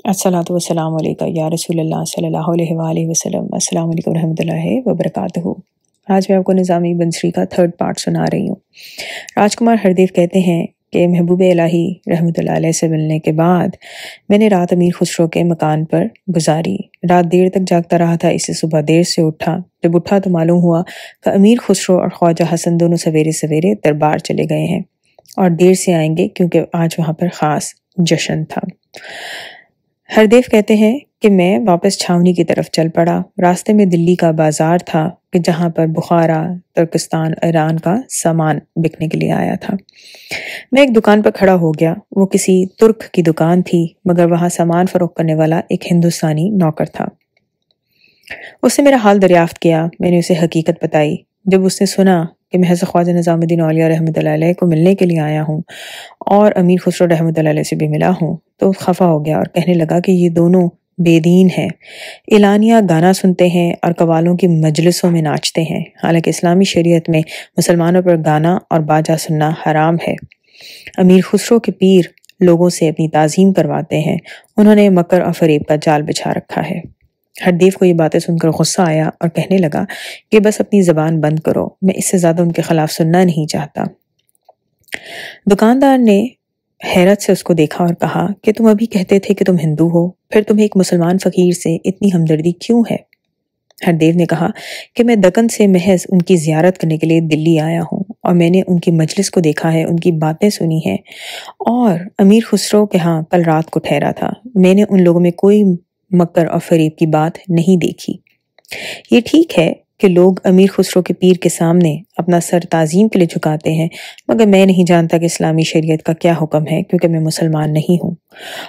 الصلاۃ والسلام علیکہ یا رسول اللہ صلی اللہ علیہ وآلہ وسلم۔ السلام علیکم ورحمۃ اللہ وبرکاتہ۔ آج میں آپ کو نظامی بنسری کا 3rd پارٹ سنا رہی ہوں۔ راج کمار ہردیو کہتے ہیں کہ محبوب الہی رحمۃ اللہ علیہ سے ملنے کے بعد میں نے رات امیر خسرو کے مکان پر گزاری۔ رات دیر تک جاگتا رہا تھا، اس سے صبح دیر سے اٹھا۔ جب اٹھا تو معلوم ہوا کہ امیر خسرو اور خواجہ حسن دونوں سویرے سویرے دربار چلے گئے ہیں اور دیر سے آئیں گے کیونکہ آج وہاں پر خاص جشن تھا۔ ہردیو کہتے ہیں کہ میں واپس چھاونی کی طرف چل پڑا۔ راستے میں دلی کا بازار تھا کہ جہاں پر بخارا، ترکستان، ایران کا سامان بکنے کے لیے آیا تھا۔ میں ایک دکان پر کھڑا ہو گیا۔ وہ کسی ترک کی دکان تھی، مگر وہاں سامان فروخت کرنے والا ایک ہندوستانی نوکر تھا۔ اس نے میرا حال دریافت کیا۔ میں نے اسے حقیقت بتائی۔ جب اس نے سنا کہ میں حضرت خواجہ نظام الدین اولیاء رحمۃ اللہ علیہ کو ملنے کے لیے آیا ہوں اور امیر خسرو رحمۃ اللہ علیہ سے بھی ملا ہوں تو خفا ہو گیا اور کہنے لگا کہ یہ دونوں بے دین ہیں، اعلانیہ گانا سنتے ہیں اور قوالوں کی مجلسوں میں ناچتے ہیں، حالانکہ اسلامی شریعت میں مسلمانوں پر گانا اور باجا سننا حرام ہے۔ امیر خسرو کے پیر لوگوں سے اپنی تعظیم کرواتے ہیں، انہوں نے مکر اور فریب کا جال بچھا رکھا ہے۔ ہردیو کو یہ باتیں سن کر غصہ آیا اور کہنے لگا کہ بس اپنی زبان بند کرو، میں اس سے زیادہ ان کے خلاف سننا نہیں چاہتا۔ دکاندار نے حیرت سے اس کو دیکھا اور کہا کہ تم ابھی کہتے تھے کہ تم ہندو ہو، پھر تمہیں ایک مسلمان فقیر سے اتنی ہمدردی کیوں ہے؟ ہردیو نے کہا کہ میں دکن سے محض ان کی زیارت کرنے کے لیے دلی آیا ہوں اور میں نے ان کی مجلس کو دیکھا ہے، ان کی باتیں سنی ہیں اور امیر خسرو کے ہاں کل رات کو ٹھہرا تھا۔ میں نے ان لوگوں میں کوئی مکر اور فریب کی بات نہیں دیکھی۔ یہ ٹھیک ہے کہ لوگ امیر خسرو کے پیر کے سامنے اپنا سر تعظیم کے لیے جھکاتے ہیں، مگر میں نہیں جانتا کہ اسلامی شریعت کا کیا حکم ہے، کیونکہ میں مسلمان نہیں ہوں،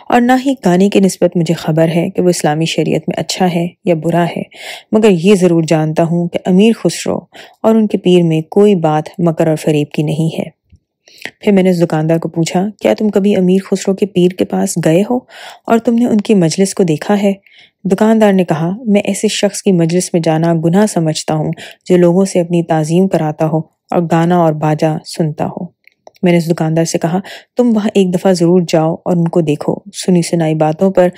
اور نہ ہی گانے کی نسبت مجھے خبر ہے کہ وہ اسلامی شریعت میں اچھا ہے یا برا ہے، مگر یہ ضرور جانتا ہوں کہ امیر خسرو اور ان کے پیر میں کوئی بات مکر اور فریب کی نہیں ہے۔ پھر میں نے اس دکاندار کو پوچھا، کیا تم کبھی امیر خسرو کے پیر کے پاس گئے ہو اور تم نے ان کی مجلس کو دیکھا ہے؟ دکاندار نے کہا، میں ایسے شخص کی مجلس میں جانا گناہ سمجھتا ہوں جو لوگوں سے اپنی تعظیم کراتا ہو اور گانا اور باجا سنتا ہو۔ میں نے اس دکاندار سے کہا، تم وہاں ایک دفعہ ضرور جاؤ اور ان کو دیکھو۔ سنی سنائی باتوں پر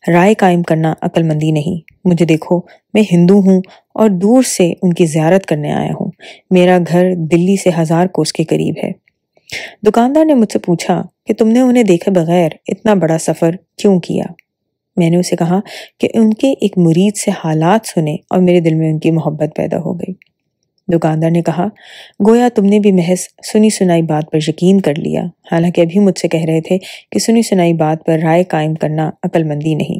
رائے قائم کرنا عقل مندی نہیں۔ مجھے دیکھو، میں ہندو ہوں اور دور سے ان کی زیارت کرنے آیا ہوں۔ میرا گھر دلی سے 1000 کوس کے قریب ہے۔ دکاندار نے مجھ سے پوچھا کہ تم نے انہیں دیکھے بغیر اتنا بڑا سفر کیوں کیا؟ میں نے اسے کہا کہ ان کے ایک مرید سے حالات سنے اور میرے دل میں ان کی محبت پیدا ہو گئی۔ دکاندار نے کہا، گویا تم نے بھی محض سنی سنائی بات پر یقین کر لیا، حالانکہ ابھی مجھ سے کہہ رہے تھے کہ سنی سنائی بات پر رائے قائم کرنا عقل مندی نہیں۔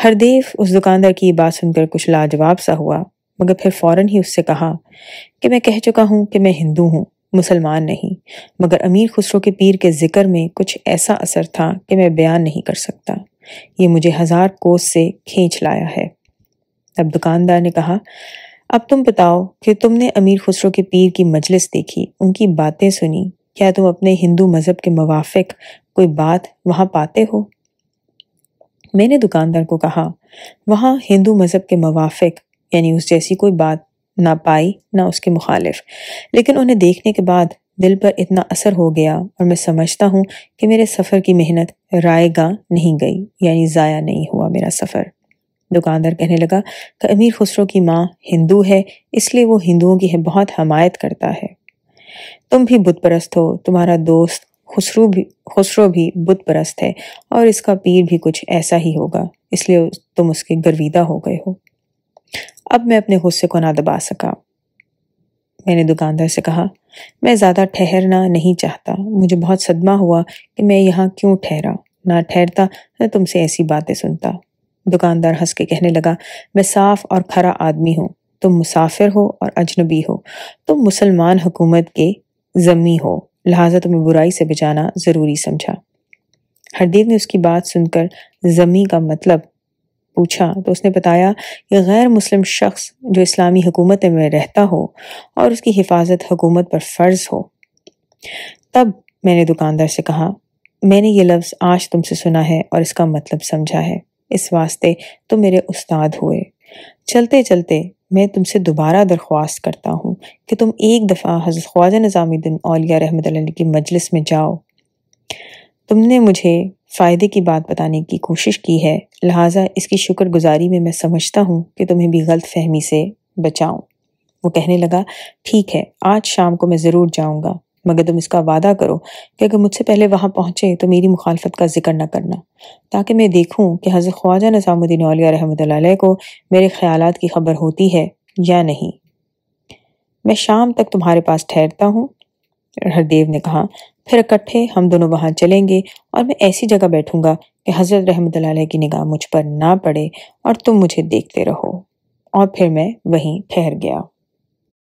ہردیو اس دکاندار کی یہ بات سن کر کچھ لاجواب سا ہوا، مگر پھر فوراً ہی اس سے کہا کہ میں کہہ چکا ہوں کہ میں ہندو ہوں، مسلمان نہیں، مگر امیر خسرو کے پیر کے ذکر میں کچھ ایسا اثر تھا کہ میں بیان نہیں کر سکتا، یہ مجھے 1000 کوس سے کھینچ لایا ہے۔ اب دکاندار نے کہا، اب تم بتاؤ کہ تم نے امیر خسرو کے پیر کی مجلس دیکھی، ان کی باتیں سنی، کیا تم اپنے ہندو مذہب کے موافق کوئی بات وہاں پاتے ہو؟ میں نے دکاندار کو کہا، وہاں ہندو مذہب کے موافق یعنی اس جیسی کوئی بات نہ پائی نہ اس کے مخالف، لیکن انہیں دیکھنے کے بعد دل پر اتنا اثر ہو گیا اور میں سمجھتا ہوں کہ میرے سفر کی محنت رائے گاہ نہیں گئی، یعنی ضائع نہیں ہوا میرا سفر۔ دکاندار کہنے لگا کہ امیر خسرو کی ماں ہندو ہے، اس لیے وہ ہندوؤں کی بہت حمایت کرتا ہے۔ تم بھی بت پرست ہو، تمہارا دوست خسرو بھی بت پرست ہے اور اس کا پیر بھی کچھ ایسا ہی ہوگا، اس لیے تم اس کے گرویدہ ہو گئے ہو۔ اب میں اپنے غصے کو نہ دبا سکا۔ میں نے دکاندار سے کہا، میں زیادہ ٹھہرنا نہیں چاہتا، مجھے بہت صدمہ ہوا کہ میں یہاں کیوں ٹھہرا، نہ ٹھہرتا نہ تم سے ایسی باتیں سنتا۔ دکاندار ہنس کے کہنے لگا، میں صاف اور کھرا آدمی ہوں، تم مسافر ہو اور اجنبی ہو، تم مسلمان حکومت کے ذمی ہو، لہٰذا تمہیں برائی سے بچانا ضروری سمجھا۔ ہردیو نے اس کی بات سن کر ذمی کا مطلب پوچھا تو اس نے بتایا کہ غیر مسلم شخص جو اسلامی حکومت میں رہتا ہو اور اس کی حفاظت حکومت پر فرض ہو۔ تب میں نے دکاندار سے کہا، میں نے یہ لفظ آج تم سے سنا ہے اور اس کا مطلب سمجھا ہے، اس واسطے تم میرے استاد ہوئے۔ چلتے چلتے میں تم سے دوبارہ درخواست کرتا ہوں کہ تم ایک دفعہ حضرت خواجہ نظام الدین اولیاء رحمۃ اللہ علیہ کی مجلس میں جاؤ۔ تم نے مجھے فائدے کی بات بتانے کی کوشش کی ہے، لہٰذا اس کی شکر گزاری میں سمجھتا ہوں کہ تمہیں بھی غلط فہمی سے بچاؤں۔ وہ کہنے لگا، ٹھیک ہے، آج شام کو میں ضرور جاؤں گا، مگر تم اس کا وعدہ کرو کہ اگر مجھ سے پہلے وہاں پہنچے تو میری مخالفت کا ذکر نہ کرنا، تاکہ میں دیکھوں کہ حضرت خواجہ نظام الدین اولیاء رحمۃ اللہ علیہ کو میرے خیالات کی خبر ہوتی ہے یا نہیں۔ میں شام تک تمہارے پاس ٹھہرتا ہوں، ہردیو نے کہا، پھر اکٹھے ہم دونوں وہاں چلیں گے اور میں ایسی جگہ بیٹھوں گا کہ حضرت رحمۃ اللہ علیہ کی نگاہ مجھ پر نہ پڑے اور تم مجھے دیکھتے رہو۔ اور پھر میں وہیں ٹھہر گیا۔